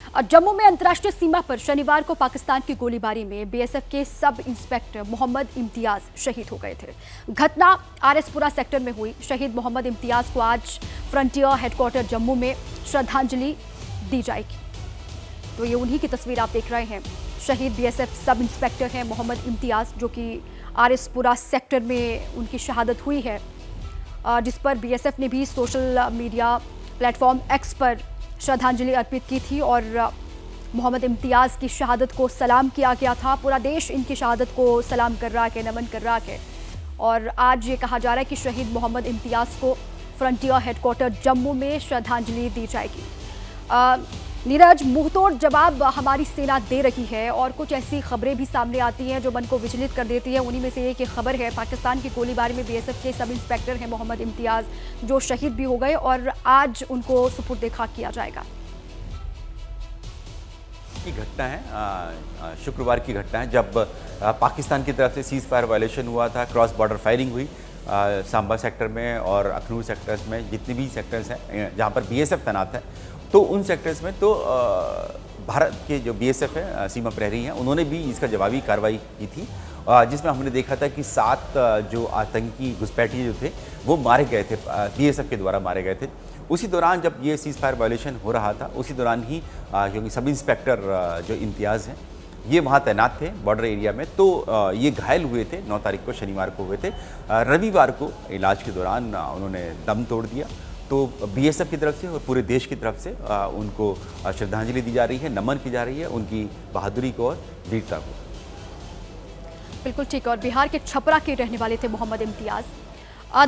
जम्मू में अंतर्राष्ट्रीय सीमा पर शनिवार को पाकिस्तान की गोलीबारी में बीएसएफ के सब इंस्पेक्टर मोहम्मद इम्तियाज शहीद हो गए थे। घटना आरएसपुरा सेक्टर में हुई। शहीद मोहम्मद इम्तियाज को आज फ्रंटियर हेडक्वार्टर जम्मू में श्रद्धांजलि दी जाएगी। तो ये उन्हीं की तस्वीर आप देख रहे हैं। शहीद बीएसएफ सब इंस्पेक्टर हैं मोहम्मद इम्तियाज, जो कि आरएसपुरा सेक्टर में उनकी शहादत हुई है, जिस पर बीएसएफ ने भी सोशल मीडिया प्लेटफॉर्म एक्स पर श्रद्धांजलि अर्पित की थी और मोहम्मद इम्तियाज की शहादत को सलाम किया गया था। पूरा देश इनकी शहादत को सलाम कर रहा है, नमन कर रहा है। और आज ये कहा जा रहा है कि शहीद मोहम्मद इम्तियाज को फ्रंटियर हेडक्वार्टर जम्मू में श्रद्धांजलि दी जाएगी। नीरज, मुंहतोड़ जवाब हमारी सेना दे रही है और कुछ ऐसी खबरें भी सामने आती हैं जो मन को विचलित कर देती है। उन्हीं में से एक खबर है पाकिस्तान की गोलीबारी में बीएसएफ के सब इंस्पेक्टर हैं मोहम्मद इम्तियाज, जो शहीद भी हो गए और आज उनको सुपुर्द खाक किया जाएगा। की घटना है, शुक्रवार की घटना है, जब पाकिस्तान की तरफ से सीज फायर वायलेशन हुआ था। क्रॉस बॉर्डर फायरिंग हुई सांबा सेक्टर में और अखनूर सेक्टर्स में, जितने भी सेक्टर्स हैं जहाँ पर बीएसएफ तैनात है, तो उन सेक्टर्स में तो भारत के जो बीएसएफ है, सीमा प्रहरी हैं, उन्होंने भी इसका जवाबी कार्रवाई की थी, जिसमें हमने देखा था कि 7 जो आतंकी घुसपैठिए जो थे वो मारे गए थे, बीएसएफ के द्वारा मारे गए थे। उसी दौरान जब ये सीज फायर वायलेशन हो रहा था, उसी दौरान ही क्योंकि सब इंस्पेक्टर जो इम्तियाज़ हैं ये वहाँ तैनात थे बॉर्डर एरिया में, तो ये घायल हुए थे। 9 तारीख को शनिवार को हुए थे। रविवार को इलाज के दौरान उन्होंने दम तोड़ दिया। तो बीएसएफ की तरफ से और पूरे देश की तरफ से उनको श्रद्धांजलि दी जा रही है, नमन की जा रही है उनकी बहादुरी को और वीरता को। बिल्कुल ठीक। और बिहार के छपरा के रहने वाले थे मोहम्मद इम्तियाज।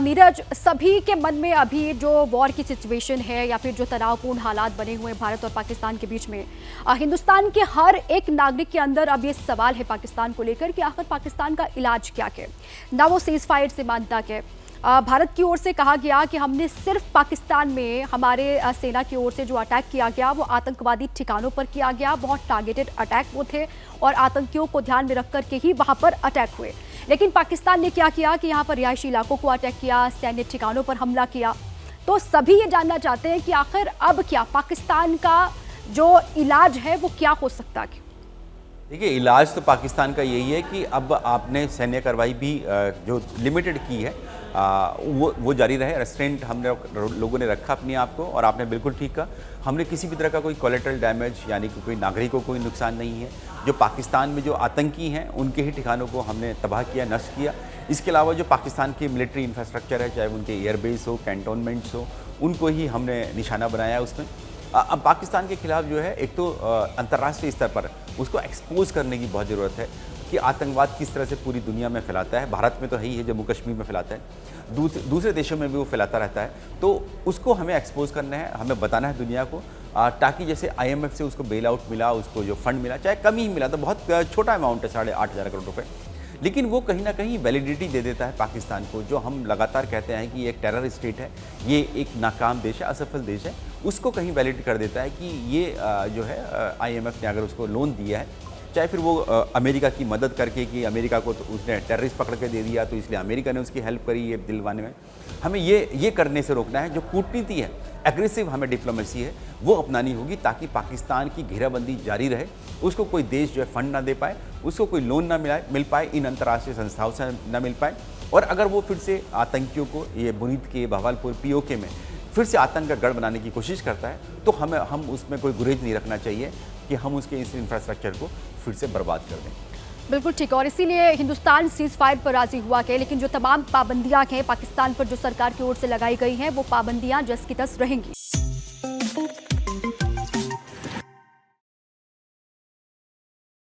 नीरज, सभी के मन में अभी जो वॉर की सिचुएशन है या फिर जो तनावपूर्ण हालात बने हुए हैं भारत और पाकिस्तान के बीच में, हिंदुस्तान के हर एक नागरिक के अंदर अब ये सवाल है पाकिस्तान को लेकर कि आखिर पाकिस्तान का इलाज क्या है। ना वो सीज फायर से मानता है। भारत की ओर से कहा गया कि हमने सिर्फ पाकिस्तान में हमारे सेना की ओर से जो अटैक किया गया वो आतंकवादी ठिकानों पर किया गया, बहुत टारगेटेड अटैक वो थे और आतंकियों को ध्यान में रख कर के ही वहाँ पर अटैक हुए। लेकिन पाकिस्तान ने क्या किया कि यहाँ पर रिहायशी इलाकों को अटैक किया, सैन्य ठिकानों पर हमला किया। तो सभी ये जानना चाहते हैं कि आखिर अब क्या पाकिस्तान का जो इलाज है वो क्या हो सकता है। देखिए, इलाज तो पाकिस्तान का यही है कि अब आपने सैन्य कार्रवाई भी जो लिमिटेड की है वो जारी रहे। रेस्ट्रेंट हमने लोगों ने रखा अपने आप को, और आपने बिल्कुल ठीक कहा, हमने किसी भी तरह का कोई कोलेटरल डैमेज यानी कि कोई नागरिकों को कोई नुकसान नहीं है। जो पाकिस्तान में जो आतंकी हैं उनके ही ठिकानों को हमने तबाह किया, नष्ट किया। इसके अलावा जो पाकिस्तान की मिलिट्री इंफ्रास्ट्रक्चर है, चाहे उनके एयरबेस हो, कैंटोनमेंट्स हो, उनको ही हमने निशाना बनाया उसमें। अब पाकिस्तान के खिलाफ जो है, एक तो अंतर्राष्ट्रीय स्तर पर उसको एक्सपोज करने की बहुत ज़रूरत है कि आतंकवाद किस तरह से पूरी दुनिया में फैलाता है। भारत में तो है ही है, जम्मू कश्मीर में फैलाता है, दूसरे देशों में भी वो फैलाता रहता है। तो उसको हमें एक्सपोज करना है, हमें बताना है दुनिया को, ताकि जैसे IMF से उसको बेल आउट मिला, उसको जो फंड मिला, चाहे कम ही मिला, तो बहुत छोटा अमाउंट है, 8,500 करोड़ रुपये, लेकिन वो कहीं ना कहीं वैलिडिटी दे देता है पाकिस्तान को। जो हम लगातार कहते हैं कि ये एक टेरर स्टेट है, ये एक नाकाम देश है, असफल देश है, उसको कहीं वैलिड कर देता है कि ये जो है IMF ने अगर उसको लोन दिया है, चाहे फिर वो अमेरिका की मदद करके कि अमेरिका को तो उसने टेररिस्ट पकड़ के दे दिया, तो इसलिए अमेरिका ने उसकी हेल्प करी ये दिलवाने में। हमें ये करने से रोकना है। जो कूटनीति है, एग्रेसिव हमें डिप्लोमेसी है, वो अपनानी होगी, ताकि पाकिस्तान की घेराबंदी जारी रहे, उसको कोई देश जो है फंड ना दे पाए, उसको कोई लोन ना मिल पाए, इन अंतर्राष्ट्रीय संस्थाओं से ना मिल पाए। और अगर वो फिर से आतंकियों को ये बुनीत के बहावलपुर POK में फिर से आतंक का गढ़ बनाने की कोशिश करता है, तो हम उसमें कोई गुरेज नहीं रखना चाहिए कि हम उसके इस इंफ्रास्ट्रक्चर को फिर से बर्बाद कर दें। बिल्कुल ठीक। और इसीलिए हिंदुस्तान सीज फायर पर राजी हुआ है, लेकिन जो तमाम पाबंदियां हैं पाकिस्तान पर जो सरकार की ओर से लगाई गई हैं वो पाबंदियां जस की तस रहेंगी।